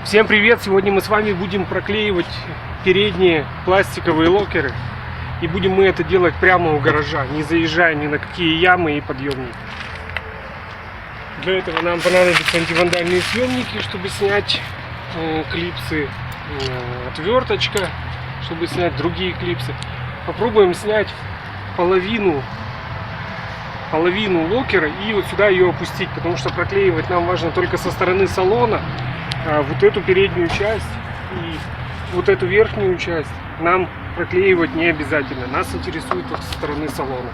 Всем привет! Сегодня мы с вами будем проклеивать передние пластиковые локеры. И будем мы это делать прямо у гаража, не заезжая ни на какие ямы и подъемники. Для этого нам понадобятся антивандальные съемники, чтобы снять клипсы, отверточка, чтобы снять другие клипсы. Попробуем снять половину локера и вот сюда ее опустить, потому что проклеивать нам важно только со стороны салона. А вот эту переднюю часть и вот эту верхнюю часть нам проклеивать не обязательно. Нас интересует вот со стороны салона.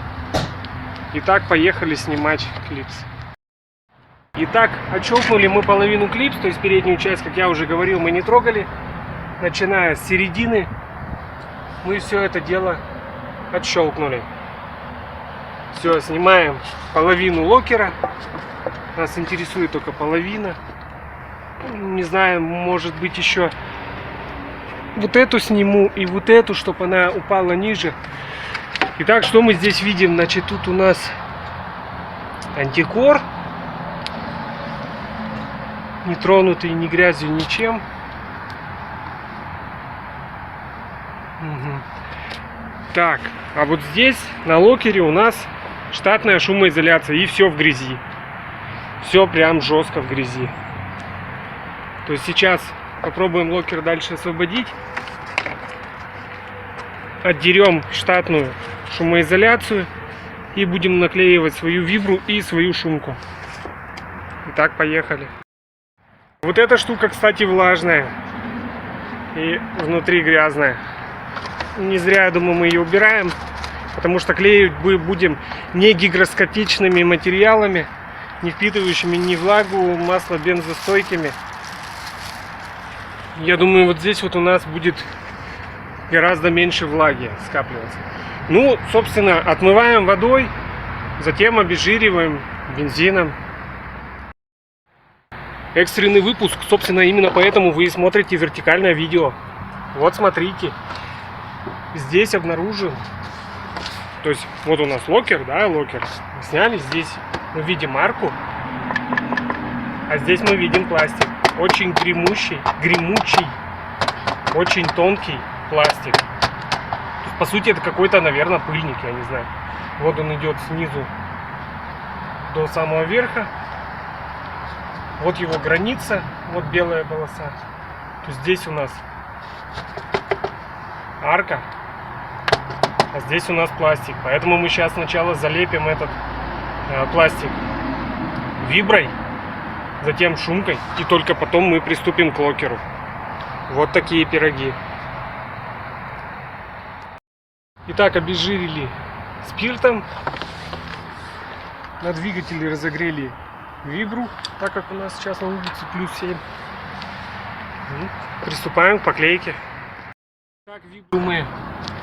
Итак, поехали снимать клипс. Итак, отщелкнули мы половину клипс, то есть переднюю часть, как я уже говорил, мы не трогали. Начиная с середины мы все это дело отщелкнули. Все, снимаем половину локера. Нас интересует только половина. Не знаю, может быть еще вот эту сниму и вот эту, чтобы она упала ниже. Итак, что мы здесь видим? Значит, тут у нас антикор, не тронутый ни грязью, ничем. Так, а вот здесь на локере у нас штатная шумоизоляция, и все в грязи. Все прям жестко в грязи. То есть сейчас попробуем локер дальше освободить. Отдерем штатную шумоизоляцию и будем наклеивать свою вибру и свою шумку. Итак, поехали. Вот эта штука, кстати, влажная и внутри грязная. Не зря, я думаю, мы ее убираем, потому что клеить будем не гигроскопичными материалами, не впитывающими ни влагу, масло бензостойкими. Я думаю, вот здесь вот у нас будет гораздо меньше влаги скапливаться. Ну, собственно, отмываем водой, затем обезжириваем бензином. Экстренный выпуск, собственно, именно поэтому вы и смотрите вертикальное видео. Вот смотрите, здесь обнаружим, то есть вот у нас локер, да, локер. Сняли, здесь мы видим арку, а здесь мы видим пластик. Очень гремучий, очень тонкий пластик. По сути, это какой-то, наверное, пыльник, я не знаю. Вот он идет снизу до самого верха. Вот его граница, вот белая полоса. То есть здесь у нас арка, а здесь у нас пластик. Поэтому мы сейчас сначала залепим этот пластик виброй, затем шумкой, и только потом мы приступим к локеру. Вот такие пироги. Итак, обезжирили спиртом. На двигателе разогрели вибру, так как у нас сейчас на улице +7. Приступаем к поклейке. Так, вибру мы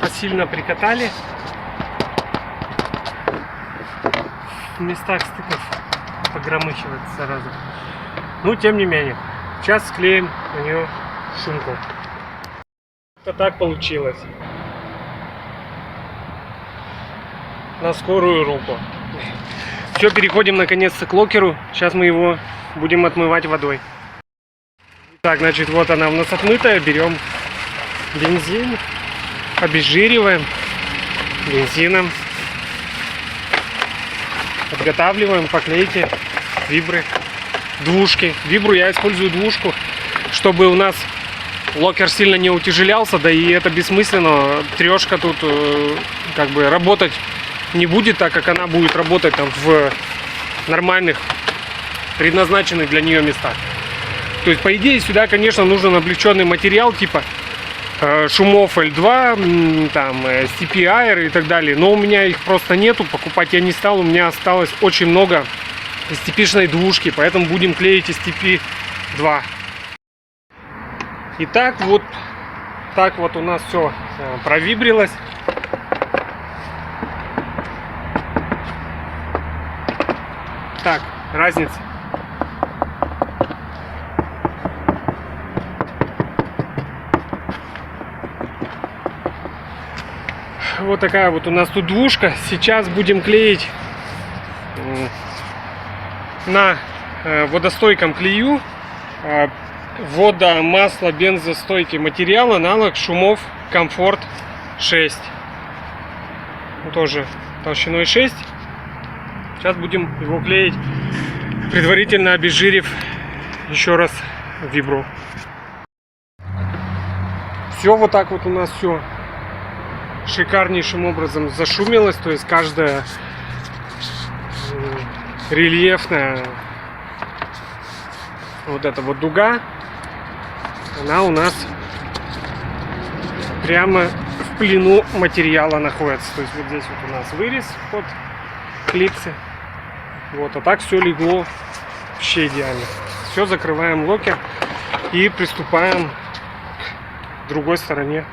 посильно прикатали. В местах стыков погромыхивает сразу. Но тем не менее, сейчас склеим на нее шумку. Это так получилось. На скорую руку. Все, переходим наконец-то к локеру. Сейчас мы его будем отмывать водой. Так, значит, вот она у нас отмытая. Берем бензин, обезжириваем бензином, подготавливаем поклейки вибры. Двушки. Вибру я использую двушку, чтобы у нас локер сильно не утяжелялся, да и это бессмысленно. Трешка тут как бы работать не будет, так как она будет работать там в нормальных, предназначенных для нее местах. То есть, по идее, сюда, конечно, нужен облегченный материал типа шумов L2, там, STP Air и так далее. Но у меня их просто нету, покупать я не стал. У меня осталось очень много STP-шной двушки, поэтому будем клеить STP 2. Итак, вот так вот у нас все провибрилось. Так, разница. Вот такая вот у нас тут двушка. Сейчас будем клеить на водостойком клею Вода, масло, бензостойкий материал, аналог шумов Комфорт 6. Тоже толщиной 6. Сейчас будем его клеить, предварительно обезжирив еще раз вибру. Все вот так вот у нас все шикарнейшим образом зашумелось, то есть каждая рельефная вот эта вот дуга, она у нас прямо в плену материала находится. То есть вот здесь вот у нас вырез под клипсы. Вот, а так все легло вообще идеально. Все, закрываем локер и приступаем к другой стороне